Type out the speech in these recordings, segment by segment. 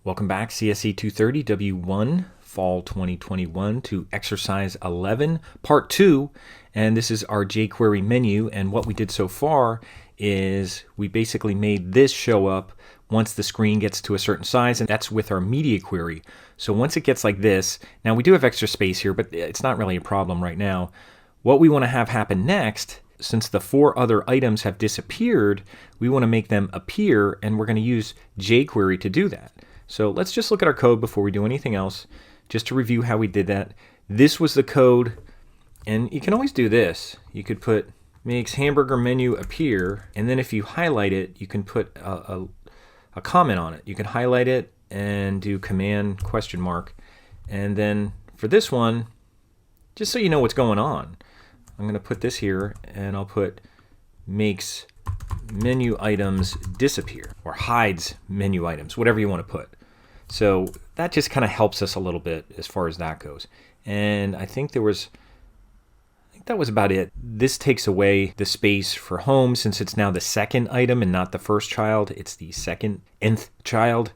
Welcome back, CSC230 W1 Fall 2021 to Exercise 11, Part 2. And this is our JQuery menu. And what we did so far is we basically made this show up once the screen gets to a certain size, and that's with our media query. So once it gets like this, now we do have extra space here, but it's not really a problem right now. What we want to have happen next, since the four other items have disappeared, we want to make them appear, and we're going to use JQuery to do that. So let's just look at our code before we do anything else, just to review how we did that. This was the code, and you can always do this. You could put makes hamburger menu appear, and then if you highlight it, you can put a comment on it. You can highlight it and do command ? And then for this one, just so you know what's going on, I'm going to put this here, and I'll put makes menu items disappear, or hides menu items, whatever you want to put. So that just kind of helps us a little bit as far as that goes. And I think that was about it. This takes away the space for home, since it's now the second item and not the first child. It's the second nth child.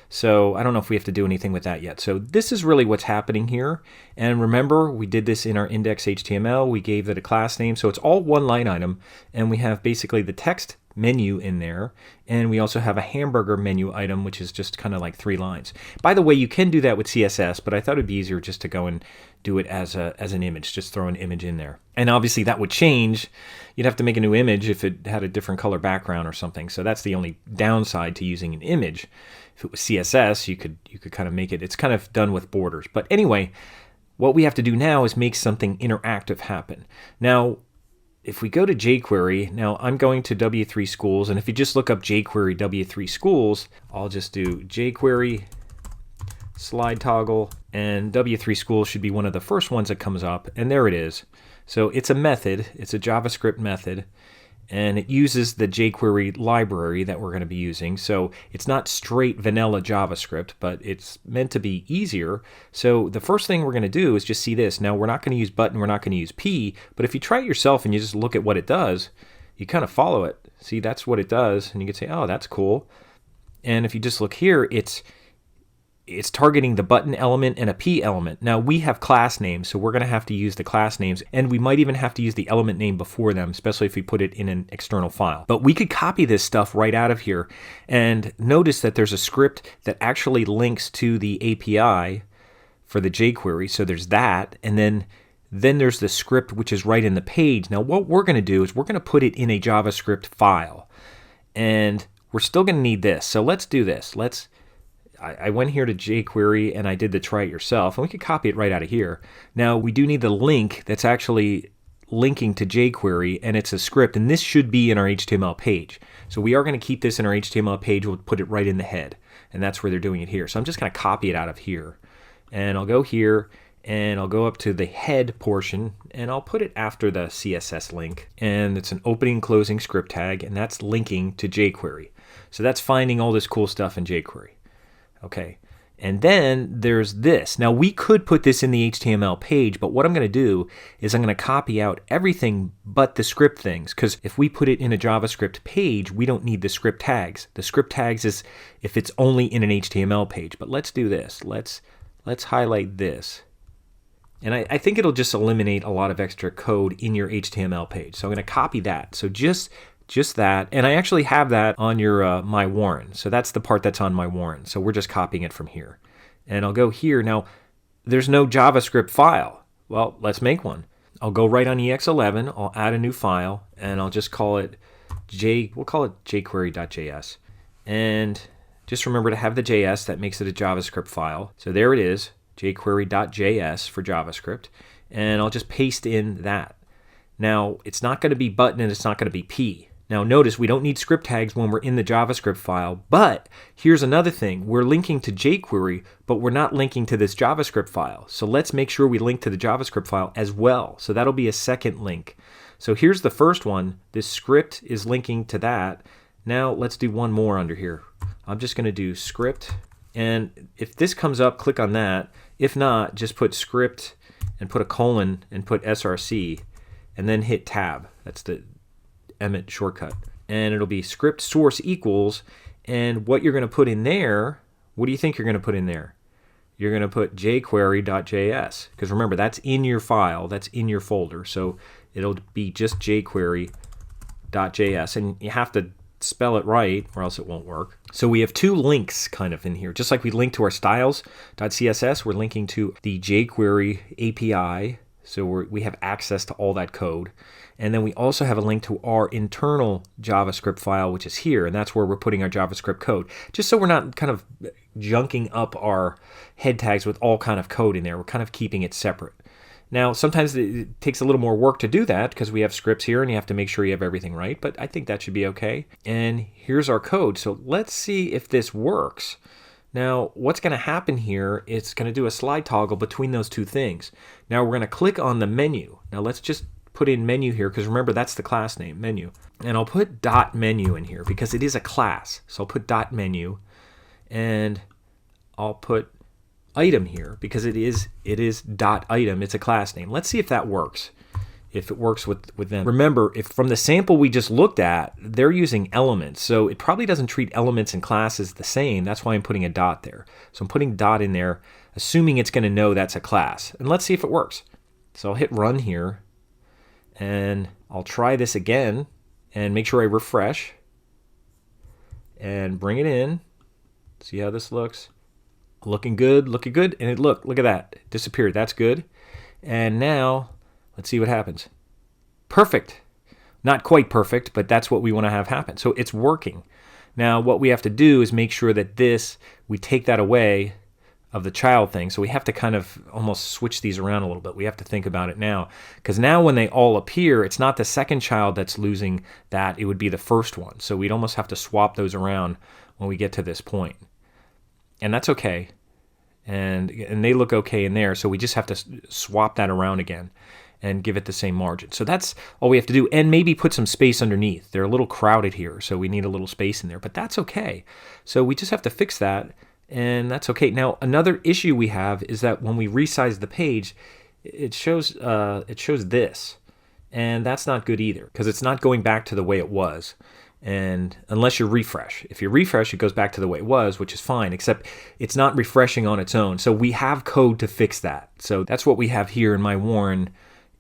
So I don't know if we have to do anything with that yet. So this is really what's happening here. And remember, we did this in our index HTML. We gave it a class name. So it's all one line item. And we have basically the text menu in there. And we also have a hamburger menu item, which is just kind of like 3 lines. By the way, you can do that with CSS, but I thought it'd be easier just to go and do it as an image. Just throw an image in there. And obviously that would change. You'd have to make a new image if it had a different color background or something. So that's the only downside to using an image. If it was CSS, you could kind of make it. It's kind of done with borders. But anyway, what we have to do now is make something interactive happen. Now, if we go to jQuery, now I'm going to W3 Schools, and if you just look up jQuery W3 Schools, I'll just do jQuery slide toggle, and W3 Schools should be one of the first ones that comes up, and there it is. So it's a method, it's a JavaScript method, and it uses the jQuery library that we're going to be using. So it's not straight vanilla JavaScript, but it's meant to be easier. So the first thing we're going to do is just see this. Now we're not going to use button, we're not going to use P, but if you try it yourself and you just look at what it does, you kind of follow it. See, that's what it does, and you can say, oh, that's cool. And if you just look here, it's targeting the button element and a P element. Now we have class names, so we're going to have to use the class names, and we might even have to use the element name before them, especially if we put it in an external file. But we could copy this stuff right out of here, and notice that there's a script that actually links to the API for the jQuery. So there's that, and then there's the script which is right in the page. Now what we're going to do is we're going to put it in a JavaScript file, and we're still going to need this. So let's do this. I went here to jQuery and I did the try it yourself, and we could copy it right out of here. Now we do need the link that's actually linking to jQuery, and it's a script, and this should be in our HTML page. So we are going to keep this in our HTML page. We'll put it right in the head, and that's where they're doing it here. So I'm just going to copy it out of here, and I'll go here and I'll go up to the head portion, and I'll put it after the CSS link, and it's an opening closing script tag, and that's linking to jQuery. So that's finding all this cool stuff in jQuery. Okay, and then there's this. Now we could put this in the HTML page, but what I'm going to do is I'm going to copy out everything but the script things, because if we put it in a JavaScript page, we don't need the script tags. The script tags is if it's only in an HTML page. But let's do this. Let's highlight this. And I think it'll just eliminate a lot of extra code in your HTML page. So I'm going to copy that. So just that, and I actually have that on your My Warren. So that's the part that's on My Warren. So we're just copying it from here. And I'll go here. Now, there's no JavaScript file. Well, let's make one. I'll go right on EX11. I'll add a new file, and I'll just call it we'll call it jQuery.js. And just remember to have the JS. That makes it a JavaScript file. So there it is, jQuery.js for JavaScript. And I'll just paste in that. Now, it's not going to be button and it's not going to be P. Now notice we don't need script tags when we're in the JavaScript file, but here's another thing. We're linking to jQuery, but we're not linking to this JavaScript file. So let's make sure we link to the JavaScript file as well. So that'll be a second link. So here's the first one. This script is linking to that. Now let's do one more under here. I'm just going to do script, and if this comes up, click on that. If not, just put script and put a colon and put src, and then hit tab. That's the Emmet shortcut. And it'll be script source equals, and what you're going to put in there, what do you think you're going to put in there? You're going to put jQuery.js, because remember, that's in your file, that's in your folder, so it'll be just jQuery.js, and you have to spell it right or else it won't work. So we have two links kind of in here. Just like we link to our styles.css, we're linking to the jQuery API, so we have access to all that code. And then we also have a link to our internal JavaScript file, which is here, and that's where we're putting our JavaScript code. Just so we're not kind of junking up our head tags with all kind of code in there. We're kind of keeping it separate. Now, sometimes it takes a little more work to do that because we have scripts here and you have to make sure you have everything right, but I think that should be okay. And here's our code. So let's see if this works. Now, what's going to happen here, it's going to do a slide toggle between those two things. Now, we're going to click on the menu. Now, let's just put in menu here, because remember, that's the class name, menu. And I'll put .menu in here because it is a class. So I'll put .menu, and I'll put item here because it is .item. It's a class name. Let's see if that works. If it works with them. Remember, if from the sample we just looked at, they're using elements. So it probably doesn't treat elements and classes the same. That's why I'm putting a dot there. So I'm putting dot in there, assuming it's going to know that's a class. And let's see if it works. So I'll hit run here, and I'll try this again and make sure I refresh and bring it in. See how this looks? Looking good, looking good. And look at that. It disappeared. That's good. And now let's see what happens. Perfect. Not quite perfect, but that's what we want to have happen. So it's working. Now what we have to do is make sure that we take that away of the child thing. So we have to kind of almost switch these around a little bit. We have to think about it now. Because now when they all appear, it's not the second child that's losing that. It would be the first one. So we'd almost have to swap those around when we get to this point. And that's okay. And they look okay in there. So we just have to swap that around again and give it the same margin. So that's all we have to do. And maybe put some space underneath. They're a little crowded here, so we need a little space in there. But that's okay. So we just have to fix that, and that's okay. Now, another issue we have is that when we resize the page, it shows this. And that's not good either, because it's not going back to the way it was. And unless you refresh. If you refresh, it goes back to the way it was, which is fine, except it's not refreshing on its own. So we have code to fix that. So that's what we have here in my Warren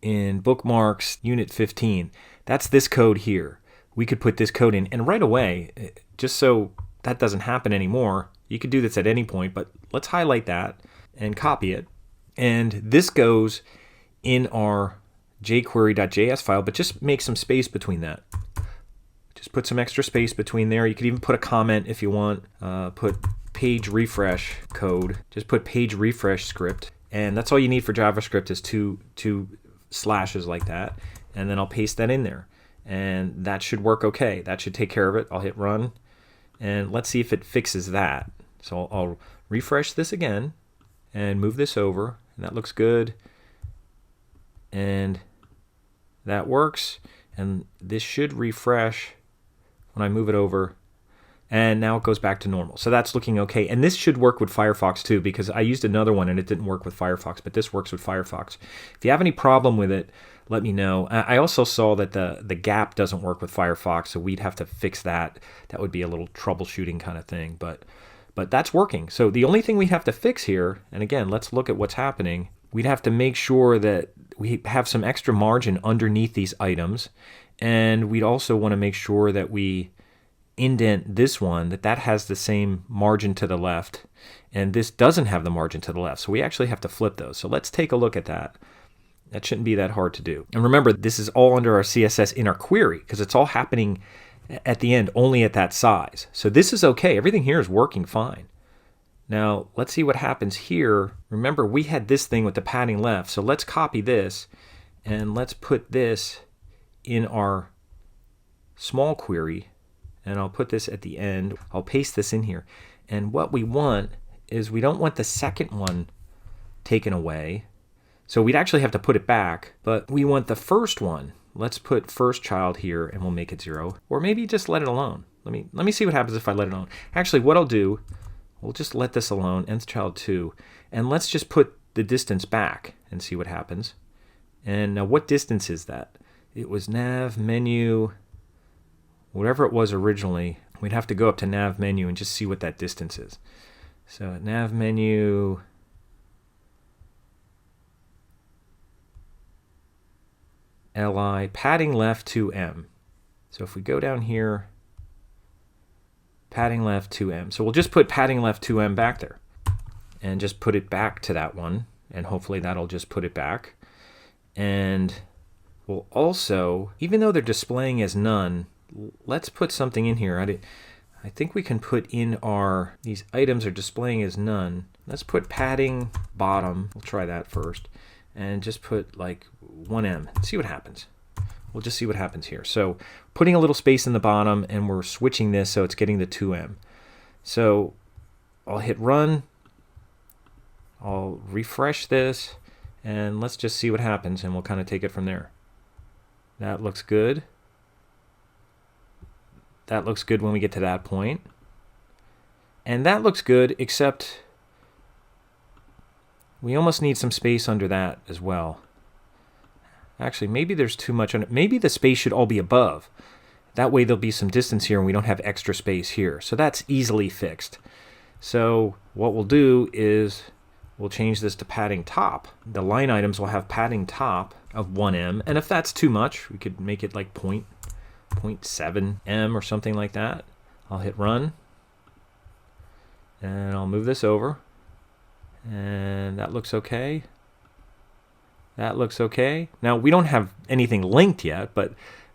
in Bookmarks Unit 15. That's this code here. We could put this code in, and right away, just so that doesn't happen anymore, you could do this at any point, but let's highlight that and copy it. And this goes in our jQuery.js file, but just make some space between that. Just put some extra space between there. You could even put a comment if you want. Put page refresh code. Just put page refresh script. And that's all you need for JavaScript is two slashes like that. And then I'll paste that in there. And that should work okay. That should take care of it. I'll hit run. And let's see if it fixes that. So I'll refresh this again and move this over. And that looks good. And that works. And this should refresh when I move it over, and now it goes back to normal. So that's looking okay. And this should work with Firefox too, because I used another one and it didn't work with Firefox, but this works with Firefox. If you have any problem with it, let me know. I also saw that the gap doesn't work with Firefox, so we'd have to fix that. That would be a little troubleshooting kind of thing, but that's working. So the only thing we have to fix here, and again, let's look at what's happening. We'd have to make sure that we have some extra margin underneath these items. And we'd also want to make sure that we indent this one, that has the same margin to the left. And this doesn't have the margin to the left. So we actually have to flip those. So let's take a look at that. That shouldn't be that hard to do. And remember, this is all under our CSS in our query, because it's all happening at the end only at that size. So this is okay. Everything here is working fine. Now, let's see what happens here. Remember, we had this thing with the padding left. So let's copy this, and let's put this in our small query, and I'll put this at the end. I'll paste this in here. And what we want is we don't want the second one taken away. So we'd actually have to put it back, but we want the first one. Let's put first child here and we'll make it 0. Or maybe just let it alone. Let me see what happens if I let it alone. Actually, what I'll do, we'll just let this alone, nth child 2, and let's just put the distance back and see what happens. And now what distance is that? It was nav menu, whatever it was originally. We'd have to go up to nav menu and just see what that distance is. So nav menu, li, padding left 2M. So if we go down here, padding left 2M. So we'll just put padding left 2M back there and just put it back to that one. And hopefully that'll just put it back. And we'll also, even though they're displaying as none, let's put something in here. I think we can put in these items are displaying as none. Let's put padding bottom. We'll try that first. And just put like 1M. See what happens. We'll just see what happens here. So putting a little space in the bottom, and we're switching this so it's getting the 2M. So I'll hit run. I'll refresh this, and let's just see what happens, and we'll kind of take it from there. That looks good. That looks good when we get to that point. And that looks good, except we almost need some space under that as well. Actually, maybe there's too much on it. Maybe the space should all be above. That way there'll be some distance here and we don't have extra space here. So that's easily fixed. So what we'll do is we'll change this to padding top. The line items will have padding top of 1M. And if that's too much, we could make it like 0.7M or something like that. I'll hit run. And I'll move this over. And that looks okay. That looks okay. Now, we don't have anything linked yet, but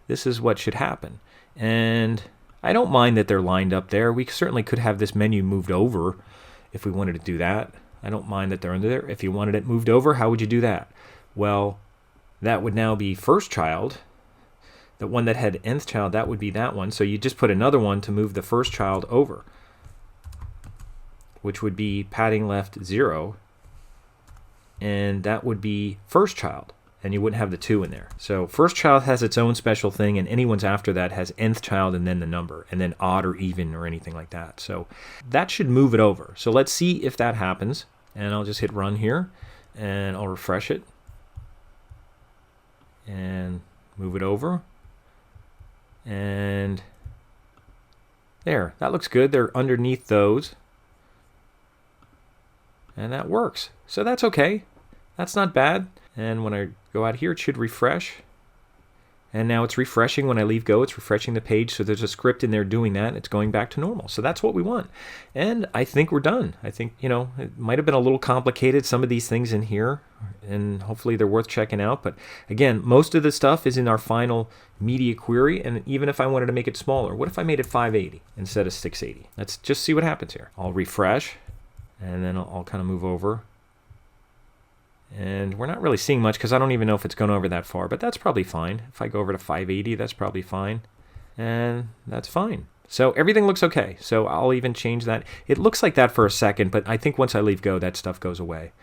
this is what should happen. And I don't mind that they're lined up there. We certainly could have this menu moved over if we wanted to do that. I don't mind that they're under there. If you wanted it moved over, how would you do that? Well, that would now be first child. The one that had nth child, that would be that one. So you just put another one to move the first child over, which would be padding left 0. And that would be first child, and you wouldn't have the 2 in there. So first child has its own special thing, and anyone's after that has nth child and then the number, and then odd or even or anything like that. So that should move it over. So let's see if that happens, and I'll just hit run here, and I'll refresh it, and move it over, and there. That looks good. They're underneath those. And that works. So that's okay. That's not bad. And when I go out here, it should refresh. And now it's refreshing. When I leave go, it's refreshing the page. So there's a script in there doing that. It's going back to normal. So that's what we want. And I think we're done. I think, it might have been a little complicated, some of these things in here. And hopefully they're worth checking out. But again, most of the stuff is in our final media query. And even if I wanted to make it smaller, what if I made it 580 instead of 680? Let's just see what happens here. I'll refresh. And then I'll kind of move over. And we're not really seeing much because I don't even know if it's going over that far, but that's probably fine. If I go over to 580, that's probably fine. And that's fine. So everything looks okay. So I'll even change that. It looks like that for a second, but I think once I leave go, that stuff goes away.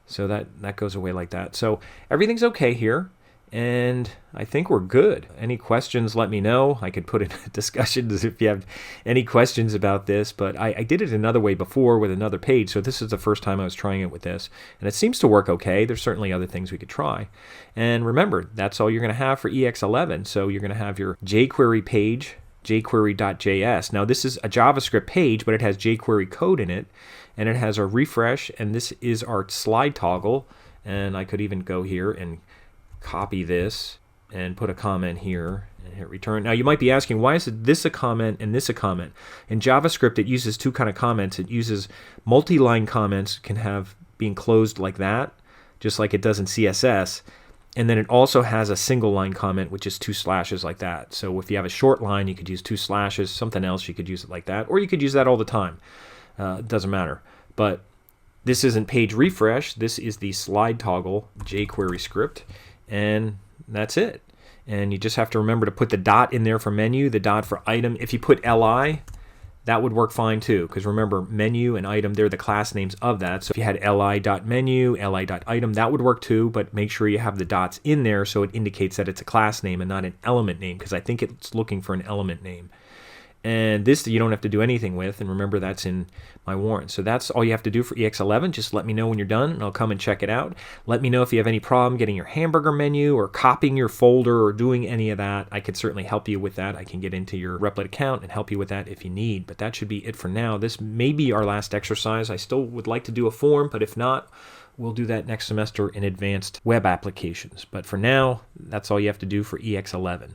So that goes away like that. So everything's okay here. And I think we're good. Any questions, let me know. I could put in discussions if you have any questions about this. But I did it another way before with another page. So this is the first time I was trying it with this. And it seems to work okay. There's certainly other things we could try. And remember, that's all you're going to have for EX11. So you're going to have your jQuery page, jQuery.js. Now this is a JavaScript page, but it has jQuery code in it. And it has a refresh. And this is our slide toggle. And I could even go here and copy this and put a comment here and hit return. Now you might be asking, why is this a comment and this a comment? In JavaScript, it uses two kind of comments. It uses multi-line comments, can have being closed like that, just like it does in CSS. And then it also has a single line comment, which is 2 slashes like that. So if you have a short line, you could use 2 slashes. Something else, you could use it like that. Or you could use that all the time. It doesn't matter. But this isn't page refresh. This is the slide toggle jQuery script. And that's it. And you just have to remember to put the dot in there for menu, the dot for item. If you put li, that would work fine too, because remember, menu and item, they're the class names of that. So if you had li.menu, li.item, that would work too, but make sure you have the dots in there so it indicates that it's a class name and not an element name, because I think it's looking for an element name. And this you don't have to do anything with, and remember that's in my warrant. So that's all you have to do for EX11. Just let me know when you're done, and I'll come and check it out. Let me know if you have any problem getting your Hamburger menu or copying your folder or doing any of that. I could certainly help you with that. I can get into your Replit account and help you with that if you need. But that should be it for now. This may be our last exercise. I still would like to do a form, but if not, we'll do that next semester in advanced web applications. But for now, that's all you have to do for EX11.